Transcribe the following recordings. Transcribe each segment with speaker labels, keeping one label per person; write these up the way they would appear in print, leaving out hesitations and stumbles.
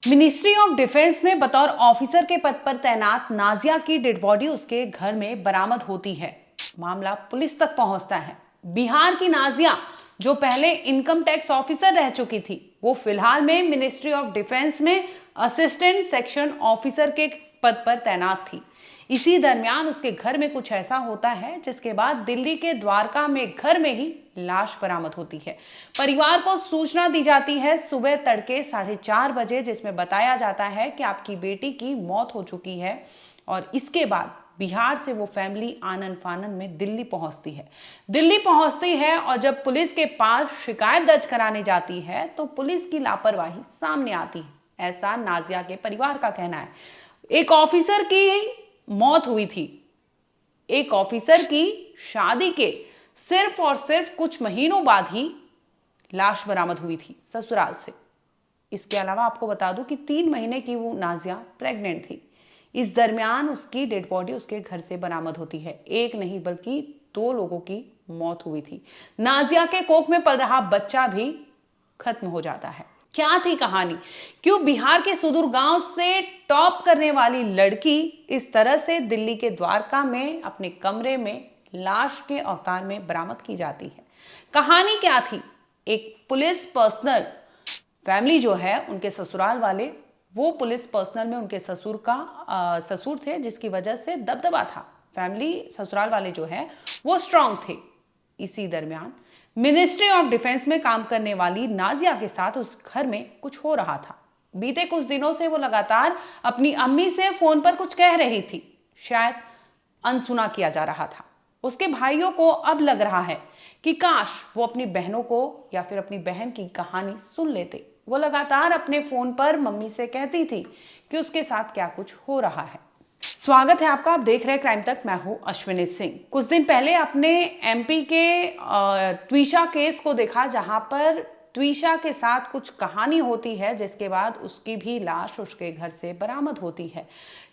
Speaker 1: Ministry of defence में बतौर officer के पद पर तैनात नाजिया की डेड बॉडी उसके घर में बरामद होती है। मामला पुलिस तक पहुंचता है। बिहार की नाजिया, जो पहले इनकम टैक्स ऑफिसर रह चुकी थी, वो फिलहाल में मिनिस्ट्री ऑफ डिफेंस में असिस्टेंट सेक्शन ऑफिसर के पद पर तैनात थी। इसी दरमियान उसके घर में कुछ ऐसा होता है जिसके बाद दिल्ली के द्वारका में घर में ही लाश बरामद होती है। परिवार को सूचना दी जाती है सुबह तड़के 4:30 बजे, जिसमें बताया जाता है कि आपकी बेटी की मौत हो चुकी है। और इसके बाद बिहार से वो फैमिली आनन फानन में दिल्ली पहुंचती है और जब पुलिस के पास शिकायत दर्ज कराने जाती है तो पुलिस की लापरवाही सामने आती है, ऐसा नाजिया के परिवार का कहना है। एक ऑफिसर की मौत हुई थी, एक ऑफिसर की शादी के सिर्फ और सिर्फ कुछ महीनों बाद ही लाश बरामद हुई थी ससुराल से। इसके अलावा आपको बता दूं कि 3 महीने की वो नाजिया प्रेग्नेंट थी। इस दरमियान उसकी डेड बॉडी उसके घर से बरामद होती है। एक नहीं बल्कि 2 लोगों की मौत हुई थी। नाजिया के कोख में पल रहा बच्चा भी खत्म हो जाता है। क्या थी कहानी? क्यों बिहार के सुदूर गांव से टॉप करने वाली लड़की इस तरह से दिल्ली के द्वारका में अपने कमरे में लाश के अवतार में बरामद की जाती है? कहानी क्या थी? एक पुलिस पर्सनल फैमिली जो है, उनके ससुराल वाले, वो पुलिस पर्सनल में उनके ससुर थे, जिसकी वजह से दबदबा था। फैमिली ससुराल वाले जो है वो स्ट्रांग थे। इसी दरमियान मिनिस्ट्री ऑफ डिफेंस में काम करने वाली नाजिया के साथ उस घर में कुछ हो रहा था। बीते कुछ दिनों से वो लगातार अपनी अम्मी से फोन पर कुछ कह रही थी। शायद अनसुना किया जा रहा था। उसके भाइयों को अब लग रहा है कि काश वो अपनी बहनों को या फिर अपनी बहन की कहानी सुन लेते। वो लगातार अपने फोन पर मम्मी से कहती थी कि उसके साथ क्या कुछ हो रहा है। स्वागत है आपका, आप देख रहे हैं क्राइम तक। मैं हूं अश्विनी सिंह। कुछ दिन पहले आपने एमपी के त्विषा केस को देखा, जहां पर त्विषा के साथ कुछ कहानी होती है, जिसके बाद उसकी भी लाश उसके घर से बरामद होती है।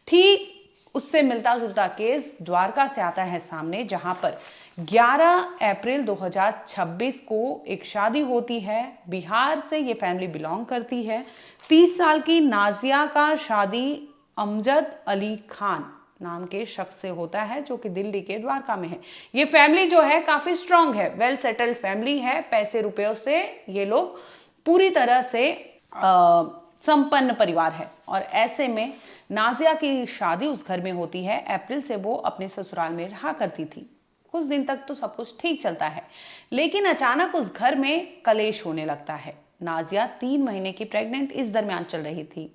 Speaker 1: ठीक उससे मिलता जुलता केस द्वारका से आता है सामने, जहां पर 11 अप्रैल 2026 को एक शादी होती है। बिहार से ये फैमिली बिलोंग करती है। 30 साल की नाजिया का शादी अमजद अली खान नाम के शख्स से होता है, जो कि दिल्ली के द्वारका में है। ये फैमिली जो है काफी स्ट्रांग है, वेल सेटल्ड फैमिली है। पैसे रुपयों से ये लोग पूरी तरह से संपन्न परिवार है। और ऐसे में नाजिया की शादी उस घर में होती है। अप्रैल से वो अपने ससुराल में रहा करती थी। कुछ दिन तक तो सब कुछ ठीक चलता है, लेकिन अचानक उस घर में कलेश होने लगता है। नाजिया 3 महीने की प्रेग्नेंट इस दरमियान चल रही थी।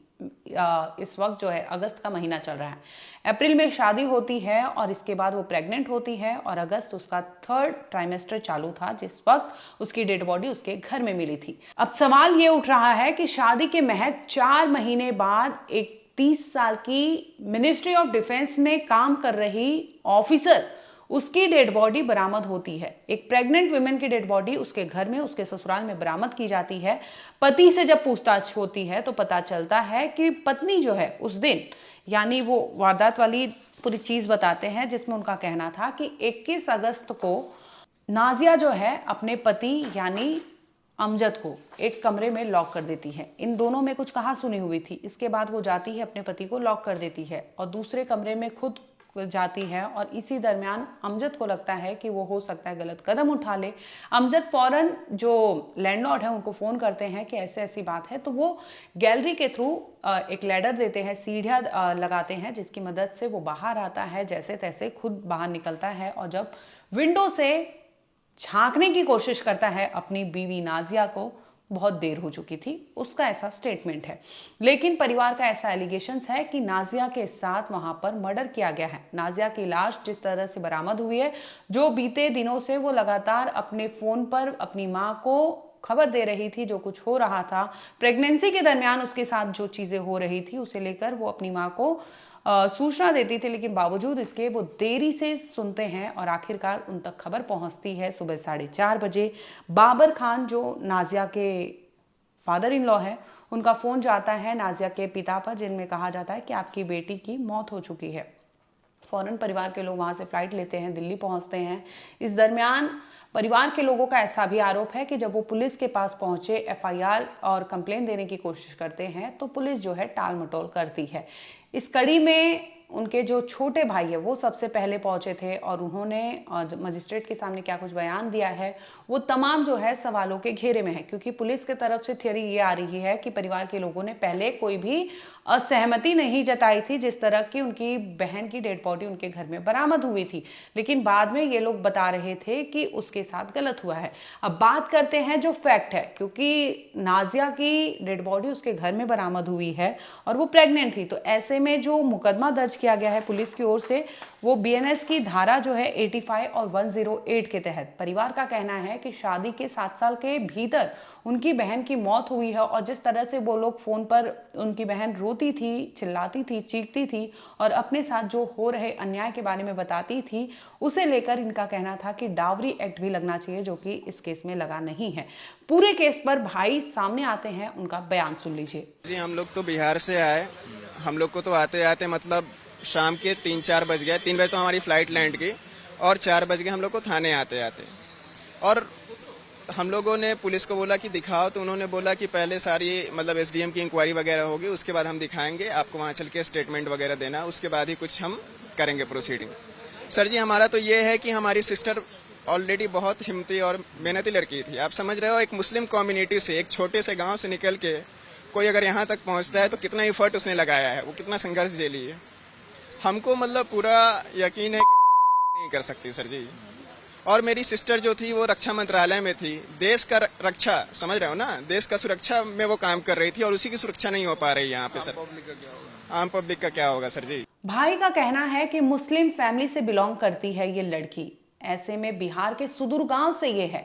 Speaker 1: इस वक्त जो है अगस्त का महीना चल रहा है। अप्रैल में शादी होती है और इसके बाद वो प्रेग्नेंट होती है और अगस्त उसका 3rd ट्राइमेस्टर चालू था, जिस वक्त उसकी डेड बॉडी उसके घर में मिली थी। अब सवाल ये उठ रहा है कि शादी के महज 4 महीने बाद एक 30 साल की मिनिस्ट्री ऑफ डिफेंस में काम कर रही ऑफिसर, उसकी डेड बॉडी बरामद होती है। एक प्रेग्नेंट वुमेन की डेड बॉडी उसके घर में, उसके ससुराल में बरामद की जाती है। पति से जब पूछताछ होती है तो पता चलता है कि पत्नी जो है उस दिन, यानी वो वारदात वाली पूरी चीज बताते हैं, जिसमें उनका कहना था कि 21 अगस्त को नाजिया जो है अपने पति यानी अमजद को एक कमरे में लॉक कर देती है। इन दोनों में कुछ कहा सुनी हुई थी। इसके बाद वो जाती है, अपने पति को लॉक कर देती है और दूसरे कमरे में खुद जाती है। और इसी दरमियान अमजद को लगता है कि वो हो सकता है गलत कदम उठा ले। अमजद फौरन जो लैंडलॉर्ड है उनको फ़ोन करते हैं कि ऐसे ऐसी बात है, तो वो गैलरी के थ्रू एक लैडर देते हैं, सीढ़ियाँ लगाते हैं, जिसकी मदद से वो बाहर आता है। जैसे तैसे खुद बाहर निकलता है और जब विंडो से झांकने की कोशिश करता है अपनी बीवी नाजिया को, बहुत देर हो चुकी थी, उसका ऐसा स्टेटमेंट है। लेकिन परिवार का ऐसा एलिगेशंस है कि नाजिया के साथ वहां पर मर्डर किया गया है। नाजिया की लाश जिस तरह से बरामद हुई है, जो बीते दिनों से वो लगातार अपने फोन पर अपनी माँ को खबर दे रही थी जो कुछ हो रहा था, प्रेगनेंसी के दरमियान उसके साथ जो चीजें हो रही थी, उसे लेकर वो अपनी माँ को सूचना देती थी, लेकिन बावजूद इसके वो देरी से सुनते हैं और आखिरकार उन तक खबर पहुंचती है सुबह 4:30 बजे। बाबर खान जो नाजिया के फादर इन लॉ है, उनका फ़ोन जाता है नाजिया के पिता पर, जिनमें कहा जाता है कि आपकी बेटी की मौत हो चुकी है। फौरन परिवार के लोग वहां से फ्लाइट लेते हैं, दिल्ली पहुंचते हैं। इस दरमियान परिवार के लोगों का ऐसा भी आरोप है कि जब वो पुलिस के पास पहुंचे, एफआईआर और कंप्लेन देने की कोशिश करते हैं तो पुलिस जो है टाल मटोल करती है। इस कड़ी में उनके जो छोटे भाई है वो सबसे पहले पहुंचे थे और उन्होंने मजिस्ट्रेट के सामने क्या कुछ बयान दिया है वो तमाम जो है सवालों के घेरे में है, क्योंकि पुलिस की तरफ से थियरी ये आ रही है कि परिवार के लोगों ने पहले कोई भी असहमति नहीं जताई थी जिस तरह की उनकी बहन की डेड बॉडी उनके घर में बरामद हुई थी, लेकिन बाद में ये लोग बता रहे थे कि उसके साथ गलत हुआ है। अब बात करते हैं जो फैक्ट है, क्योंकि नाजिया की डेड बॉडी उसके घर में बरामद हुई है और वो प्रेग्नेंट थी, तो ऐसे में जो मुकदमा दर्ज किया गया है पुलिस की ओर से वो बीएनएस की धारा जो है 85 और 108 के तहत। परिवार का कहना है कि शादी के 7 साल के भीतर उनकी बहन की मौत हुई है और जिस तरह से वो लोग फोन पर उनकी बहन रोती थी, चिल्लाती थी, चीखती थी और अपने साथ जो हो रहे अन्याय के बारे में बताती थी, उसे लेकर इनका कहना था कि डावरी एक्ट भी लगना चाहिए, जो कि इस केस में लगा नहीं है। पूरे केस पर भाई सामने आते हैं, उनका बयान सुन लीजिए।
Speaker 2: जी, हम लोग तो बिहार से आए, हम लोग को तो आते आते मतलब शाम के 3-4 बज गए। 3 बजे तो हमारी फ्लाइट लैंड की और 4 बज गए हम लोग को थाने आते आते। और हम लोगों ने पुलिस को बोला कि दिखाओ, तो उन्होंने बोला कि पहले सारी मतलब एसडीएम की इंक्वायरी वगैरह होगी, उसके बाद हम दिखाएंगे, आपको वहाँ चल के स्टेटमेंट वगैरह देना, उसके बाद ही कुछ हम करेंगे प्रोसीडिंग। सर जी, हमारा तो ये है कि हमारी सिस्टर ऑलरेडी बहुत हिम्मती और मेहनती लड़की थी। आप समझ रहे हो, एक मुस्लिम कम्युनिटी से, एक छोटे से गाँव से निकल के कोई अगर यहाँ तक पहुँचता है तो कितना एफर्ट उसने लगाया है, वो कितना संघर्ष झेली है। हमको मतलब पूरा यकीन है कि नहीं कर सकती सर जी। और मेरी सिस्टर जो थी वो रक्षा मंत्रालय में थी, देश का रक्षा, समझ रहे हो ना, देश का सुरक्षा में वो काम कर रही थी और उसी की सुरक्षा नहीं हो पा रही यहाँ पे। सर आम पब्लिक का क्या होगा सर जी।
Speaker 1: भाई का कहना है कि मुस्लिम फैमिली से बिलोंग करती है ये लड़की, ऐसे में बिहार के सुदूर गांव से ये है,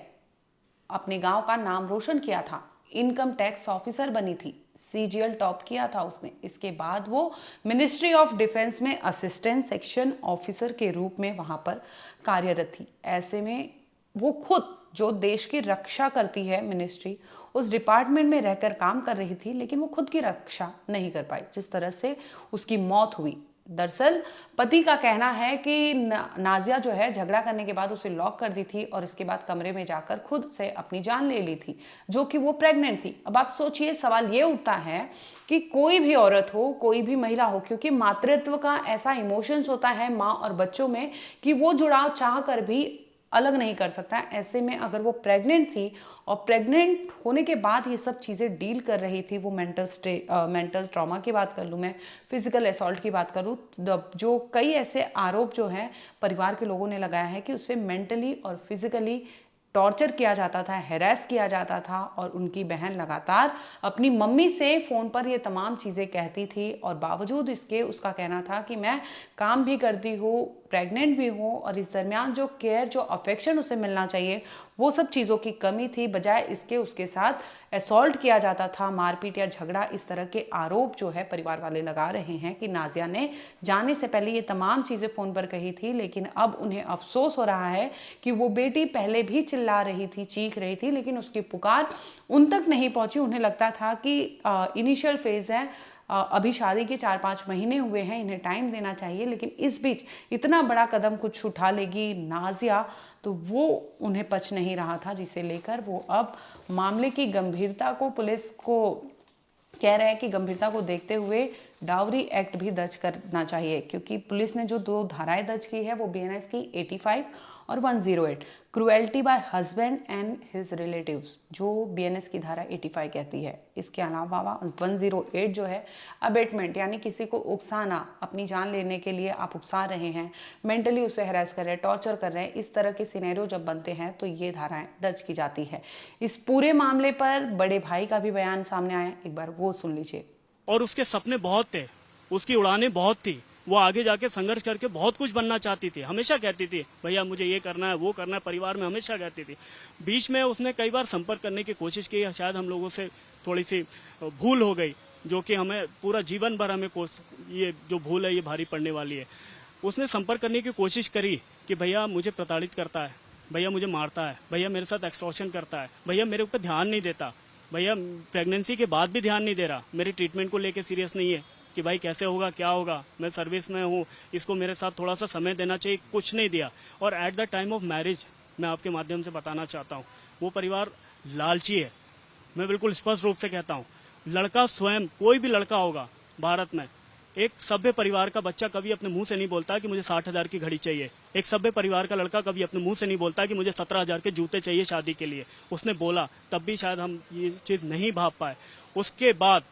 Speaker 1: अपने गांव का नाम रोशन किया था, इनकम टैक्स ऑफिसर बनी थी, सीजीएल टॉप किया था उसने। इसके बाद वो मिनिस्ट्री ऑफ डिफेंस में असिस्टेंट सेक्शन ऑफिसर के रूप में वहां पर कार्यरत थी। ऐसे में वो खुद जो देश की रक्षा करती है मिनिस्ट्री, उस डिपार्टमेंट में रहकर काम कर रही थी, लेकिन वो खुद की रक्षा नहीं कर पाई जिस तरह से उसकी मौत हुई। दरअसल पति का कहना है कि नाजिया जो है झगड़ा करने के बाद उसे लॉक कर दी थी और इसके बाद कमरे में जाकर खुद से अपनी जान ले ली थी, जो कि वो प्रेग्नेंट थी। अब आप सोचिए, सवाल ये उठता है कि कोई भी औरत हो, कोई भी महिला हो, क्योंकि मातृत्व का ऐसा इमोशंस होता है माँ और बच्चों में कि वो जुड़ाव चाह कर भी अलग नहीं कर सकता। ऐसे में अगर वो प्रेग्नेंट थी और प्रेग्नेंट होने के बाद ये सब चीज़ें डील कर रही थी, वो मेंटल ट्रॉमा की बात कर लूँ मैं, फिजिकल असॉल्ट की बात करूँ, जो कई ऐसे आरोप जो हैं परिवार के लोगों ने लगाया है कि उसे मेंटली और फिजिकली टॉर्चर किया जाता था, हैरेस किया जाता था। और उनकी बहन लगातार अपनी मम्मी से फ़ोन पर ये तमाम चीज़ें कहती थी और बावजूद इसके उसका कहना था कि मैं काम भी करती हूँ, प्रेग्नेंट भी हूँ, और इस दरमियान जो केयर, जो अफेक्शन उसे मिलना चाहिए, वो सब चीज़ों की कमी थी। बजाय इसके उसके साथ असॉल्ट किया जाता था, मारपीट या झगड़ा, इस तरह के आरोप जो है परिवार वाले लगा रहे हैं कि नाजिया ने जाने से पहले ये तमाम चीज़ें फ़ोन पर कही थी, लेकिन अब उन्हें अफसोस हो रहा है कि वो बेटी पहले भी चिल्ला रही थी, चीख रही थी, लेकिन उसकी पुकार उन तक नहीं पहुंची। उन्हें लगता था कि इनिशियल फेज है, अभी शादी के 4-5 महीने हुए हैं, इन्हें टाइम देना चाहिए, लेकिन इस बीच इतना बड़ा कदम कुछ उठा लेगी नाजिया, तो वो उन्हें पच नहीं रहा था, जिसे लेकर वो अब मामले की गंभीरता को, पुलिस को कह रहे हैं कि गंभीरता को देखते हुए डावरी एक्ट भी दर्ज करना चाहिए, क्योंकि पुलिस ने जो 2 धाराएं दर्ज की है वो बीएनएस की 85 और 108, cruelty bye husband and his relatives, जो बीएनएस की धारा 85 कहती है। इसके अलावा 108 जो है अबेटमेंट, यानी किसी को उकसाना, अपनी जान लेने के लिए आप उकसा रहे हैं, मेंटली उसे हैरेस कर रहे हैं, टॉर्चर कर रहे हैं, इस तरह के सिनेरियो जब बनते हैं तो ये धाराएं दर्ज की जाती है। इस पूरे मामले पर बड़े भाई का भी बयान सामने आया, एक बार वो सुन लीजिए।
Speaker 3: और उसके सपने बहुत थे, उसकी उड़ानें बहुत थी, वो आगे जाके संघर्ष करके बहुत कुछ बनना चाहती थी। हमेशा कहती थी भैया मुझे ये करना है, वो करना है, परिवार में हमेशा कहती थी। बीच में उसने कई बार संपर्क करने की कोशिश की, शायद हम लोगों से थोड़ी सी भूल हो गई, जो कि हमें पूरा जीवन भर हमें ये जो भूल है ये भारी पड़ने वाली है। उसने संपर्क करने की कोशिश करी कि भैया मुझे प्रताड़ित करता है, भैया मुझे मारता है, भैया मेरे साथ एक्सटॉर्शन करता है, भैया मेरे ऊपर ध्यान नहीं देता, भैया प्रेगनेंसी के बाद भी ध्यान नहीं दे रहा, मेरे ट्रीटमेंट को लेके सीरियस नहीं है, कि भाई कैसे होगा, क्या होगा, मैं सर्विस में हूँ, इसको मेरे साथ थोड़ा सा समय देना चाहिए, कुछ नहीं दिया। और at the time of marriage मैं आपके माध्यम से बताना चाहता हूँ, वो परिवार लालची है, मैं बिल्कुल स्पष्ट रूप से कहता हूँ। लड़का स्वयं, कोई भी लड़का होगा भारत में, एक सभ्य परिवार का बच्चा कभी अपने मुंह से नहीं बोलता कि मुझे 60,000 की घड़ी चाहिए। एक सभ्य परिवार का लड़का कभी अपने मुंह से नहीं बोलता कि मुझे 17,000 के जूते चाहिए शादी के लिए। उसने बोला, तब भी शायद हम ये चीज नहीं भाप पाए। उसके बाद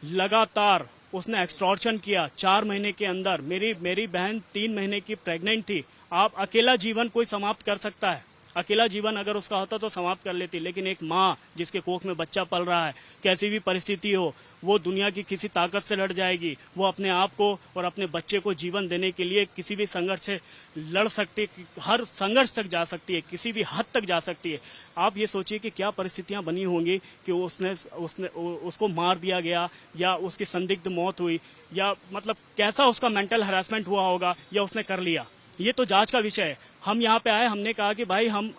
Speaker 3: लगातार उसने एक्सटॉर्शन किया। 4 महीने के अंदर मेरी बहन 3 महीने की प्रेग्नेंट थी। आप अकेला जीवन कोई समाप्त कर सकता है, अकेला जीवन अगर उसका होता तो समाप्त कर लेती, लेकिन एक माँ जिसके कोख में बच्चा पल रहा है, कैसी भी परिस्थिति हो, वो दुनिया की किसी ताकत से लड़ जाएगी। वो अपने आप को और अपने बच्चे को जीवन देने के लिए किसी भी संघर्ष से लड़ सकती है, हर संघर्ष तक जा सकती है, किसी भी हद तक जा सकती है। आप ये सोचिए कि क्या परिस्थितियां बनी होंगी कि उसको मार दिया गया, या उसकी संदिग्ध मौत हुई, या मतलब कैसा उसका मेंटल हैरेसमेंट हुआ होगा, या उसने कर लिया। ये तो जांच का विषय है। हम यहाँ पे आए, हमने कहा कि भाई हम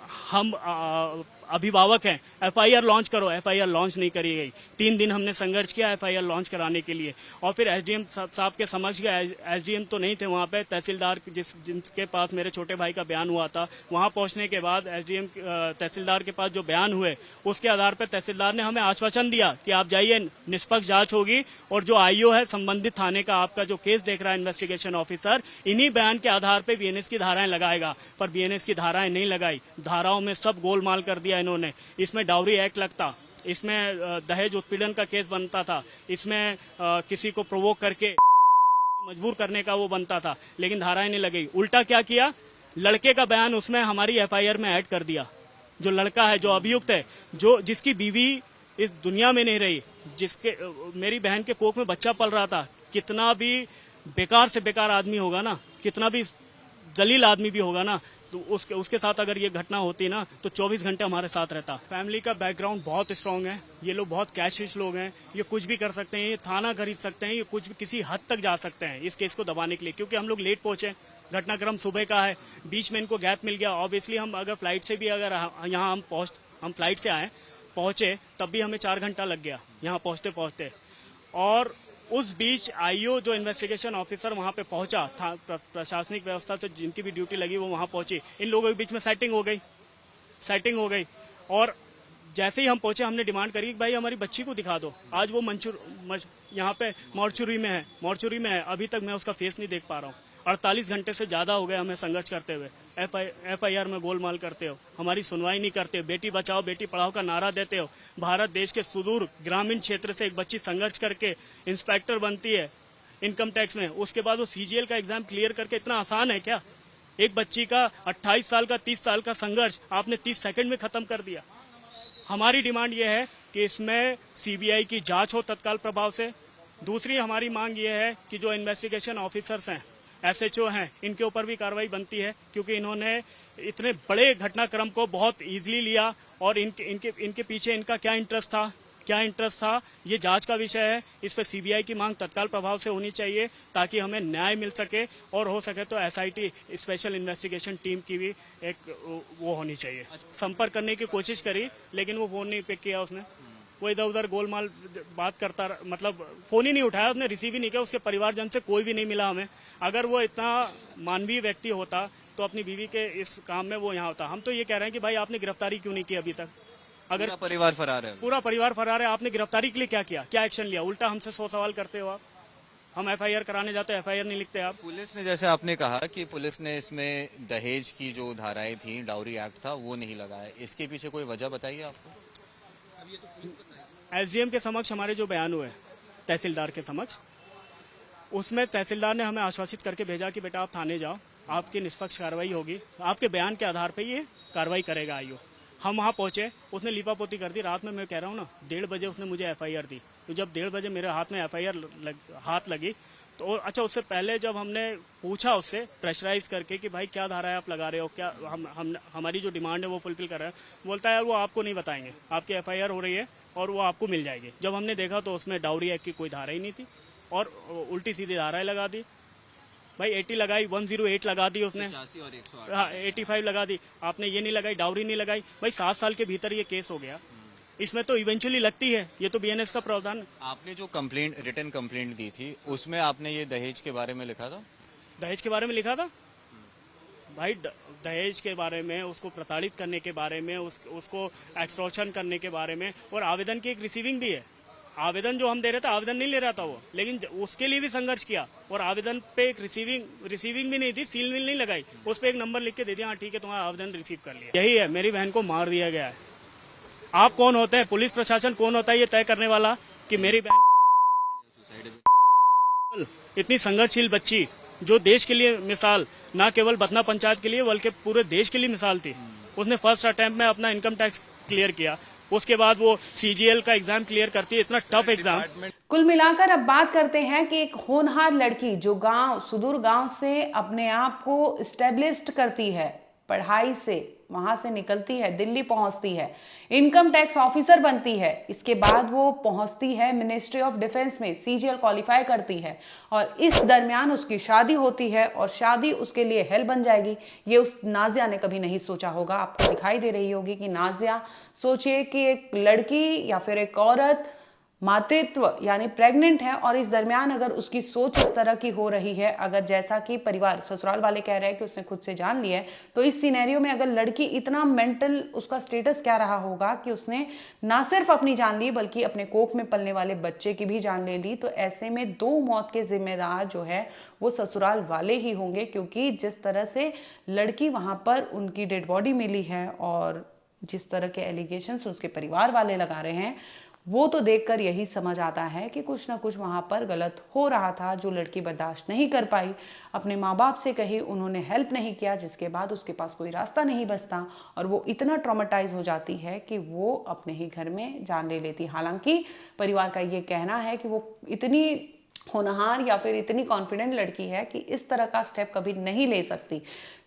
Speaker 3: अभिभावक हैं, एफआईआर लॉन्च करो। एफआईआर लॉन्च नहीं करी गई। 3 दिन हमने संघर्ष किया एफआईआर लॉन्च कराने के लिए, और फिर एसडीएम साहब के समक्ष गया। एसडीएम तो नहीं थे वहाँ पे, तहसीलदार जिनके पास मेरे छोटे भाई का बयान हुआ था, वहाँ पहुँचने के बाद एसडीएम तहसीलदार के पास जो बयान हुए, उसके आधार पर तहसीलदार ने हमें आश्वासन दिया कि आप जाइए, निष्पक्ष जांच होगी, और जो आईओ है संबंधित थाने का, आपका जो केस देख रहा है इन्वेस्टिगेशन ऑफिसर, इन्हीं बयान के आधार पर बीएनएस की धाराएं लगाएगा। पर बीएनएस की धाराएं नहीं लगाई। धाराओं में सब गोलमाल कर दिया इन्होंने। इसमें डाउरी एक्ट लगता, इसमें दहेज उत्पीड़न का केस बनता था, इसमें किसी को प्रोवोक करके मजबूर करने का वो बनता था, लेकिन धाराएं नहीं लगी। उल्टा क्या किया, लड़के का बयान उसमें हमारी एफआईआर में ऐड कर दिया। जो लड़का है, जो अभियुक्त है, जिसकी बीवी इस दुनिया में नहीं रही, जिसके मेरी बहन के कोख में बच्चा पल रहा था, कितना भी बेकार से बेकार आदमी होगा ना, कितना भी जलील आदमी भी होगा ना, तो उसके साथ अगर ये घटना होती ना, तो 24 घंटे हमारे साथ रहता। फैमिली का बैकग्राउंड बहुत स्ट्रांग है। ये लोग बहुत कैशिश लोग हैं, ये कुछ भी कर सकते हैं, ये थाना खरीद सकते हैं, ये कुछ भी किसी हद तक जा सकते हैं इस केस को दबाने के लिए। क्योंकि हम लोग लेट पहुंचे, घटनाक्रम सुबह का है, बीच में इनको गैप मिल गया। ऑब्वियसली हम अगर फ्लाइट से भी अगर यहाँ हम फ्लाइट से पहुंचे, तब भी हमें 4 घंटा लग गया यहाँ पहुंचते। और उस बीच आईओ जो इन्वेस्टिगेशन ऑफिसर वहां पे पहुंचा था, प्रशासनिक व्यवस्था से जिनकी भी ड्यूटी लगी वो वहां पहुंची। इन लोगों के बीच में सेटिंग हो गई। और जैसे ही हम पहुंचे, हमने डिमांड करी कि भाई हमारी बच्ची को दिखा दो। आज वो यहाँ पे मॉर्चुरी में है। अभी तक मैं उसका फेस नहीं देख पा रहा हूँ। 48 घंटे से ज्यादा हो गए हमें संघर्ष करते हुए। एफआईआर में गोलमाल करते हो, हमारी सुनवाई नहीं करते, बेटी बचाओ बेटी पढ़ाओ का नारा देते हो। भारत देश के सुदूर ग्रामीण क्षेत्र से एक बच्ची संघर्ष करके इंस्पेक्टर बनती है इनकम टैक्स में, उसके बाद वो सीजीएल का एग्जाम क्लियर करके, इतना आसान है क्या? एक बच्ची का 28 साल का 30 साल का संघर्ष आपने 30 सेकंड में खत्म कर दिया। हमारी डिमांड ये है कि इसमें सीबीआई की जांच हो तत्काल प्रभाव से। दूसरी हमारी मांग ये है कि जो इन्वेस्टिगेशन ऑफिसर्स हैं, एसएचओ हैं, इनके ऊपर भी कार्रवाई बनती है, क्योंकि इन्होंने इतने बड़े घटनाक्रम को बहुत इजीली लिया। और इनके पीछे इनका क्या इंटरेस्ट था, ये जांच का विषय है। इस पर सीबीआई की मांग तत्काल प्रभाव से होनी चाहिए, ताकि हमें न्याय मिल सके, और हो सके तो एसआईटी स्पेशल इन्वेस्टिगेशन टीम की भी एक वो होनी चाहिए। संपर्क करने की कोशिश करी, लेकिन वो फोन नहीं पिक किया उसने। वो इधर उधर गोलमाल बात करता, मतलब फोन ही नहीं उठाया उसने, रिसीव ही नहीं किया। उसके परिवारजन से कोई भी नहीं मिला हमें। अगर वो इतना मानवीय व्यक्ति होता तो अपनी बीवी के इस काम में वो यहाँ होता। हम तो ये कह रहे हैं कि भाई आपने गिरफ्तारी क्यों नहीं की अभी तक? अगर
Speaker 4: पूरा परिवार फरार है, आपने गिरफ्तारी के लिए क्या किया, क्या एक्शन लिया? उल्टा हमसे 100 सवाल करते हो आप। हम एफआईआर कराने जाते हैं, एफआईआर नहीं लिखते आप। पुलिस ने, जैसे आपने कहा कि पुलिस ने इसमें दहेज की जो धाराएं थी, डाउरी एक्ट था, वो नहीं लगाया, इसके पीछे कोई वजह बताइए आपको?
Speaker 3: एसडीएम के समक्ष हमारे जो बयान हुए तहसीलदार के समक्ष, उसमें तहसीलदार ने हमें आश्वासित करके भेजा कि बेटा आप थाने जाओ, आपकी निष्पक्ष कार्रवाई होगी, आपके बयान के आधार पर ये कार्रवाई करेगा आईओ। हम वहाँ पहुंचे, उसने लीपापोती कर दी। रात में मैं कह रहा हूँ ना, 1:30 बजे उसने मुझे एफआईआर दी। तो जब 1:30 बजे मेरे हाथ में एफआईआर हाथ लगी, तो अच्छा, उससे पहले जब हमने पूछा उससे प्रेशराइज करके कि भाई क्या धारा है आप लगा रहे हो, क्या हमारी जो डिमांड है वो फुलफिल कर रहे हैं, बोलता है यार वो आपको नहीं बताएंगे, आपकी एफआईआर हो रही है और वो आपको मिल जाएगी। जब हमने देखा तो उसमें डाउरी एक्ट की कोई धारा ही नहीं थी, और उल्टी सीधी धाराएं लगा दी। भाई 80 लगाई, 108 लगा दी उसने, 85 लगा दी। आपने ये नहीं लगाई, डाउरी नहीं लगाई। भाई 7 साल के भीतर ये केस हो गया। इसमें तो इवेंचुअली लगती है, ये तो बीएनएस का प्रावधान है।
Speaker 4: आपने जो कंप्लेंट रिटन कंप्लेंट दी थी उसमें आपने ये दहेज के बारे में लिखा था?
Speaker 3: दहेज के बारे में लिखा था भाई, दहेज के बारे में, उसको प्रताड़ित करने के बारे में, उसको एक्सटॉर्शन करने के बारे में, और आवेदन की एक रिसीविंग भी है। आवेदन जो हम दे रहे थे, आवेदन नहीं ले रहा था वो, लेकिन उसके लिए भी संघर्ष किया, और आवेदन पे एक रिसीविंग भी नहीं थी, सील मिल नहीं लगाई, उस पर एक नंबर लिख के दे दिया, हाँ ठीक है तुम्हारा आवेदन रिसीव कर लिया। यही है, मेरी बहन को मार दिया गया है। आप कौन होते हैं? पुलिस प्रशासन कौन होता है ये तय करने वाला कि मेरी बहन, इतनी संघर्षशील बच्ची जो देश के लिए मिसाल, ना केवल बतना पंचायत के लिए बल्कि पूरे देश के लिए मिसाल थी, उसने फर्स्ट अटेम्प्ट में अपना इनकम टैक्स क्लियर किया, उसके बाद वो सीजीएल का एग्जाम क्लियर करती है, इतना टफ एग्जाम।
Speaker 1: कुल मिलाकर अब बात करते हैं कि एक होनहार लड़की जो गांव, सुदूर गांव से अपने आप को स्टेब्लिश्ड करती है, पढ़ाई से वहां से निकलती है, दिल्ली पहुंचती है, इनकम टैक्स ऑफिसर बनती है, इसके बाद वो पहुंचती है मिनिस्ट्री ऑफ डिफेंस में, सीजीएल क्वालिफाई करती है, और इस दरमियान उसकी शादी होती है, और शादी उसके लिए हेल बन जाएगी। ये उस नाजिया ने कभी नहीं सोचा होगा। आपको दिखाई दे रही होगी कि नाजिया, सोचिए कि एक लड़की या फिर एक औरत मातृत्व यानी प्रेग्नेंट है, और इस दरमियान अगर उसकी सोच इस तरह की हो रही है, अगर जैसा कि परिवार ससुराल वाले कह रहे हैं कि उसने खुद से जान लिया है, तो इस सिनेरियो में अगर लड़की इतना मेंटल, उसका स्टेटस क्या रहा होगा कि उसने ना सिर्फ अपनी जान ली बल्कि अपने कोख में पलने वाले बच्चे की भी जान ले ली। तो ऐसे में 2 मौत के जिम्मेदार जो है वो ससुराल वाले ही होंगे, क्योंकि जिस तरह से लड़की वहां पर उनकी डेड बॉडी मिली है और जिस तरह के एलिगेशंस उसके परिवार वाले लगा रहे हैं, वो तो देखकर यही समझ आता है कि कुछ ना कुछ वहां पर गलत हो रहा था, जो लड़की बर्दाश्त नहीं कर पाई, अपने माँ बाप से कही, उन्होंने हेल्प नहीं किया, जिसके बाद उसके पास कोई रास्ता नहीं बचता, और वो इतना ट्रॉमेटाइज हो जाती है कि वो अपने ही घर में जान ले लेती। हालांकि परिवार का ये कहना है कि वो इतनी होनहार या फिर इतनी कॉन्फिडेंट लड़की है कि इस तरह का स्टेप कभी नहीं ले सकती।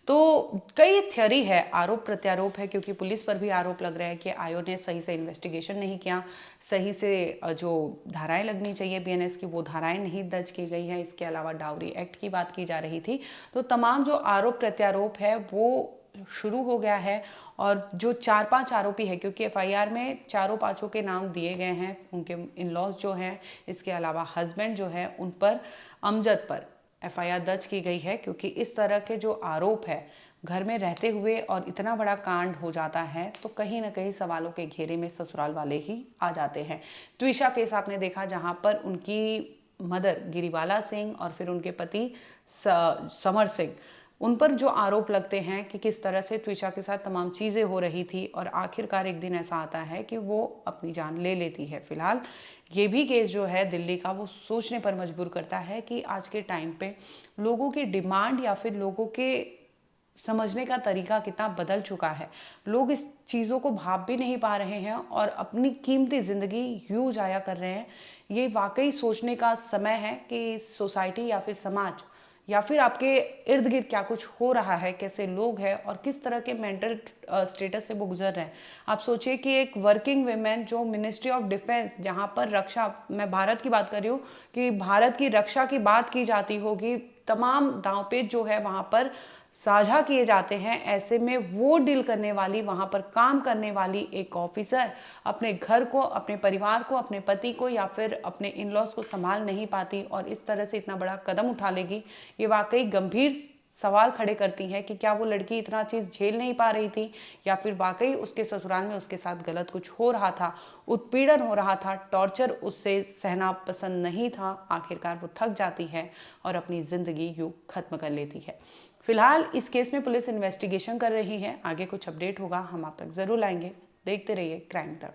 Speaker 1: तो कई थ्योरी है, आरोप प्रत्यारोप है, क्योंकि पुलिस पर भी आरोप लग रहा है कि आयोग ने सही से इन्वेस्टिगेशन नहीं किया, सही से जो धाराएं लगनी चाहिए बीएनएस की वो धाराएं नहीं दर्ज की गई हैं। इसके अलावा डाउरी एक्ट की बात की जा रही थी। तो तमाम जो आरोप प्रत्यारोप है वो शुरू हो गया है, और जो 4-5 आरोपी है, क्योंकि एफआईआर में 4-5 के नाम दिए गए हैं, उनके इन लॉज जो हैं, इसके अलावा हस्बैंड जो है, उन पर, अमजद पर एफआईआर दर्ज की गई है, क्योंकि इस तरह के जो आरोप है घर में रहते हुए और इतना बड़ा कांड हो जाता है तो कहीं ना कहीं सवालों के घेरे में ससुराल वाले ही आ जाते हैं। त्विषा केस आपने देखा, जहां पर उनकी मदर गिरिबाला सिंह और फिर उनके पति समर सिंह, उन पर जो आरोप लगते हैं कि किस तरह से त्विषा के साथ तमाम चीज़ें हो रही थी, और आखिरकार एक दिन ऐसा आता है कि वो अपनी जान ले लेती है। फिलहाल ये भी केस जो है दिल्ली का, वो सोचने पर मजबूर करता है कि आज के टाइम पे लोगों की डिमांड या फिर लोगों के समझने का तरीका कितना बदल चुका है। लोग इस चीज़ों को भाप भी नहीं पा रहे हैं और अपनी कीमती ज़िंदगी यूं जाया कर रहे हैं। ये वाकई सोचने का समय है कि सोसाइटी या फिर समाज या फिर आपके इर्द गिर्द क्या कुछ हो रहा है, कैसे लोग हैं और किस तरह के मेंटल स्टेटस से वो गुजर रहे हैं। आप सोचिए कि एक वर्किंग वुमेन जो मिनिस्ट्री ऑफ डिफेंस, जहां पर रक्षा, मैं भारत की बात कर रही हूँ कि भारत की रक्षा की बात की जाती होगी, तमाम दांवपेच जो है वहां पर साझा किए जाते हैं, ऐसे में वो डील करने वाली, वहां पर काम करने वाली एक ऑफिसर अपने घर को, अपने परिवार को, अपने पति को या फिर अपने इन लॉज को संभाल नहीं पाती और इस तरह से इतना बड़ा कदम उठा लेगी, ये वाकई गंभीर सवाल खड़े करती है कि क्या वो लड़की इतना चीज झेल नहीं पा रही थी या फिर वाकई उसके ससुराल में उसके साथ गलत कुछ हो रहा था, उत्पीड़न हो रहा था, टॉर्चर उससे सहना पसंद नहीं था। आखिरकार वो थक जाती है और अपनी जिंदगी यूं खत्म कर लेती है। फिलहाल इस केस में पुलिस इन्वेस्टिगेशन कर रही है, आगे कुछ अपडेट होगा हम आप तक जरूर लाएंगे। देखते रहिए क्राइम तक।